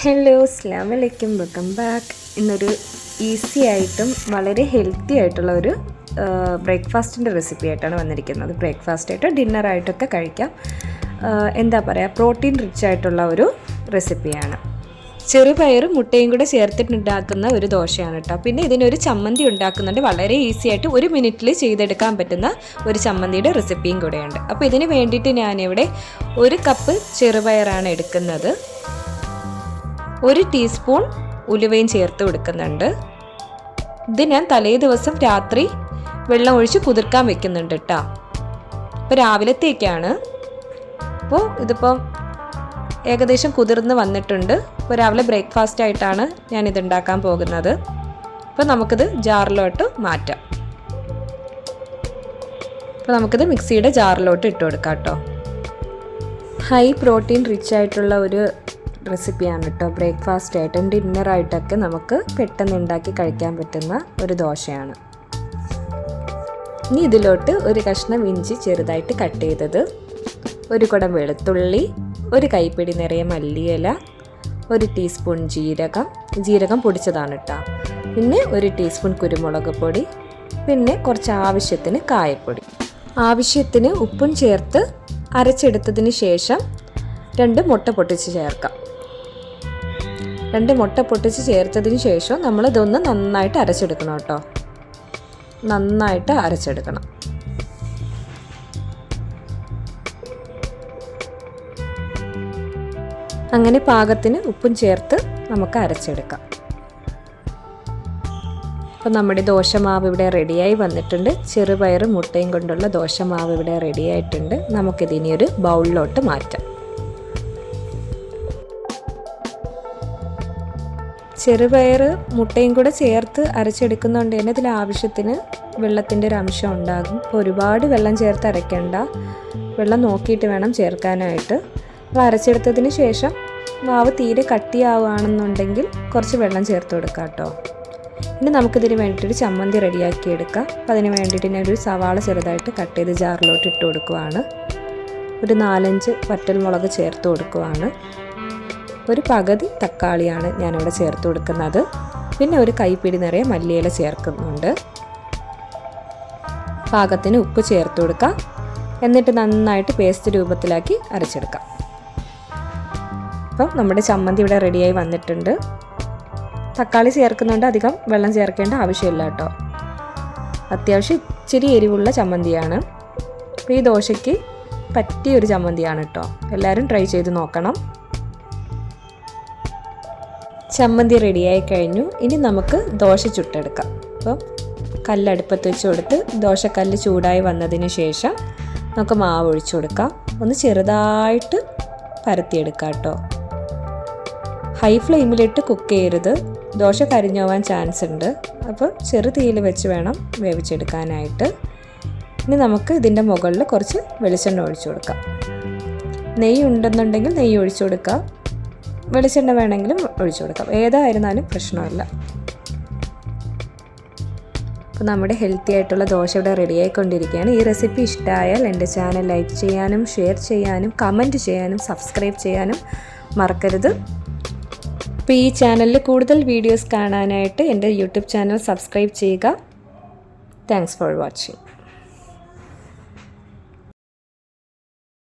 Hello അസ്സലാമു അലൈക്കും, welcome back. ഇന്നൊരു ഈസി ആയിട്ടും വളരെ ഹെൽത്തി ആയിട്ടുള്ള ഒരു ബ്രേക്ക്ഫാസ്റ്റിൻ്റെ റെസിപ്പി ആയിട്ടാണ് വന്നിരിക്കുന്നത്. ബ്രേക്ക്ഫാസ്റ്റായിട്ടോ ഡിന്നറായിട്ടൊക്കെ കഴിക്കാം. എന്താ പറയുക, പ്രോട്ടീൻ റിച്ച് ആയിട്ടുള്ള ഒരു റെസിപ്പിയാണ്. ചെറുപയറും മുട്ടയും കൂടെ ചേർത്തിട്ടുണ്ടാക്കുന്ന ഒരു ദോശയാണ് കേട്ടോ. പിന്നെ ഇതിനൊരു ചമ്മന്തി ഉണ്ടാക്കുന്നുണ്ട്, വളരെ ഈസി ആയിട്ട് 1 മിനിറ്റിൽ ചെയ്തെടുക്കാൻ പറ്റുന്ന ഒരു ചമ്മന്തിയുടെ റെസിപ്പിയും കൂടെയുണ്ട്. അപ്പോൾ ഇതിന് വേണ്ടിയിട്ട് ഞാനിവിടെ 1 കപ്പ് ചെറുപയറാണ് എടുക്കുന്നത്. 1 ടീസ്പൂൺ ഉലുവയും ചേർത്ത് കൊടുക്കുന്നുണ്ട്. ഇത് ഞാൻ തലേ ദിവസം രാത്രി വെള്ളം ഒഴിച്ച് കുതിർക്കാൻ വെക്കുന്നുണ്ട് കേട്ടോ. ഇപ്പോൾ രാവിലത്തേക്കാണ്. അപ്പോൾ ഇതിപ്പം ഏകദേശം കുതിർന്ന് വന്നിട്ടുണ്ട്. ഇപ്പോൾ രാവിലെ ബ്രേക്ക്ഫാസ്റ്റ് ആയിട്ടാണ് ഞാനിത് ഉണ്ടാക്കാൻ പോകുന്നത്. അപ്പോൾ നമുക്കിത് ജാറിലോട്ട് മാറ്റാം. അപ്പോൾ നമുക്കിത് മിക്സിയുടെ ജാറിലോട്ട് ഇട്ട് കൊടുക്കാം കേട്ടോ. ഹൈ പ്രോട്ടീൻ റിച്ച് ആയിട്ടുള്ള ഒരു റെസിപ്പിയാണ് കേട്ടോ. ബ്രേക്ക്ഫാസ്റ്റ് ആയിട്ടും ഡിന്നറായിട്ടൊക്കെ നമുക്ക് പെട്ടെന്ന് ഉണ്ടാക്കി കഴിക്കാൻ പറ്റുന്ന ഒരു ദോശയാണ്. ഇനി ഇതിലോട്ട് 1 കഷ്ണം ഇഞ്ചി ചെറുതായിട്ട് കട്ട് ചെയ്തത്, 1 കുടം വെളുത്തുള്ളി, 1 കൈപ്പിടി നിറയെ മല്ലിയില, 1 ടീസ്പൂൺ ജീരകം പൊടിച്ചതാണ് കേട്ടോ. പിന്നെ 1 ടീസ്പൂൺ കുരുമുളക് പൊടി, പിന്നെ കുറച്ച് ആവശ്യത്തിന് കായപ്പൊടി, ആവശ്യത്തിന് ഉപ്പും ചേർത്ത് അരച്ചെടുത്തതിന് ശേഷം 2 മുട്ട പൊട്ടിച്ച് ചേർക്കാം. 2 മുട്ട പൊട്ടിച്ച് ചേർത്തതിന് ശേഷം നമ്മൾ ഇതൊന്ന് നന്നായിട്ട് അരച്ചെടുക്കണം കേട്ടോ. നന്നായിട്ട് അരച്ചെടുക്കണം. അങ്ങനെ പാകത്തിന് ഉപ്പും ചേർത്ത് നമുക്ക് അരച്ചെടുക്കാം. അപ്പോൾ നമ്മുടെ ദോശമാവ് ഇവിടെ റെഡിയായി വന്നിട്ടുണ്ട്. ചെറുപയറും മുട്ടയും കൊണ്ടുള്ള ദോശമാവ് ഇവിടെ റെഡിയായിട്ടുണ്ട്. നമുക്കിതിനി ഒരു ബൗളിലോട്ട് മാറ്റാം. ചെറുപയർ മുട്ടയും കൂടെ ചേർത്ത് അരച്ചെടുക്കുന്നതുകൊണ്ട് തന്നെ ഇതിൽ ആവശ്യത്തിന് വെള്ളത്തിൻ്റെ ഒരു അംശം ഉണ്ടാകും. അപ്പോൾ ഒരുപാട് വെള്ളം ചേർത്ത് അരയ്ക്കേണ്ട, വെള്ളം നോക്കിയിട്ട് വേണം ചേർക്കാനായിട്ട്. അപ്പോൾ അരച്ചെടുത്തതിന് ശേഷം മാവ് തീരെ കട്ടിയാവുകയാണെന്നുണ്ടെങ്കിൽ കുറച്ച് വെള്ളം ചേർത്ത് കൊടുക്കാം കേട്ടോ. ഇനി നമുക്കിതിന് വേണ്ടിയിട്ടൊരു ചമ്മന്തി റെഡിയാക്കി എടുക്കാം. അപ്പോൾ അതിന് വേണ്ടിയിട്ട് ഞാനൊരു സവാള ചെറുതായിട്ട് കട്ട് ചെയ്ത് ജാറിലോട്ട് ഇട്ട് കൊടുക്കുവാണ്. ഒരു 4-5 വറ്റൽമുളക് ചേർത്ത് കൊടുക്കുവാണ്. ഒരു പകുതി തക്കാളിയാണ് ഞാനിവിടെ ചേർത്ത് കൊടുക്കുന്നത്. പിന്നെ 1 കൈപ്പിടി നിറയെ മല്ലിയില ചേർക്കുന്നുണ്ട്. പാകത്തിന് ഉപ്പ് ചേർത്ത് കൊടുക്കാം. എന്നിട്ട് നന്നായിട്ട് പേസ്റ്റ് രൂപത്തിലാക്കി അരച്ചെടുക്കാം. അപ്പം നമ്മുടെ ചമ്മന്തി ഇവിടെ റെഡിയായി വന്നിട്ടുണ്ട്. തക്കാളി ചേർക്കുന്നുണ്ട്, അധികം വെള്ളം ചേർക്കേണ്ട ആവശ്യമില്ല കേട്ടോ. അത്യാവശ്യം ഇച്ചിരി എരിവുള്ള ചമ്മന്തിയാണ്. അപ്പോൾ ഈ ദോശയ്ക്ക് പറ്റിയൊരു ചമ്മന്തിയാണ് കേട്ടോ. എല്ലാവരും ട്രൈ ചെയ്ത് നോക്കണം. ചമ്മന്തി റെഡിയായി കഴിഞ്ഞു. ഇനി നമുക്ക് ദോശ ചുട്ടെടുക്കാം. അപ്പം കല്ലടുപ്പത്ത് വെച്ച് കൊടുത്ത് ദോശക്കല്ല് ചൂടായി വന്നതിന് ശേഷം നമുക്ക് മാവ് ഒഴിച്ചു കൊടുക്കാം. ഒന്ന് ചെറുതായിട്ട് പരത്തിയെടുക്കാം കേട്ടോ. ഹൈ ഫ്ലെയിമിലിട്ട് കുക്ക് ചെയ്യരുത്, ദോശ കരിഞ്ഞോവാൻ ചാൻസ് ഉണ്ട്. അപ്പോൾ ചെറു തീയിൽ വെച്ച് വേണം വേവിച്ചെടുക്കാനായിട്ട്. ഇനി നമുക്ക് ഇതിൻ്റെ മുകളിൽ കുറച്ച് വെളിച്ചെണ്ണ ഒഴിച്ചു കൊടുക്കാം. നെയ്യ് ഉണ്ടെന്നുണ്ടെങ്കിൽ നെയ്യ് ഒഴിച്ചു കൊടുക്കാം, വെളിച്ചെണ്ണ വേണമെങ്കിലും ഒഴിച്ചു കൊടുക്കാം. ഏതായിരുന്നാലും പ്രശ്നമില്ല. അപ്പോൾ നമ്മുടെ ഹെൽത്തി ആയിട്ടുള്ള ദോശ ഇവിടെ റെഡിയായിക്കൊണ്ടിരിക്കുകയാണ്. ഈ റെസിപ്പി ഇഷ്ടമായാൽ എൻ്റെ ചാനൽ ലൈക്ക് ചെയ്യാനും ഷെയർ ചെയ്യാനും കമൻറ്റ് ചെയ്യാനും സബ്സ്ക്രൈബ് ചെയ്യാനും മറക്കരുത്. അപ്പോൾ ഈ ചാനലിൽ കൂടുതൽ വീഡിയോസ് കാണാനായിട്ട് എൻ്റെ യൂട്യൂബ് ചാനൽ സബ്സ്ക്രൈബ് ചെയ്യുക. Thanks for watching.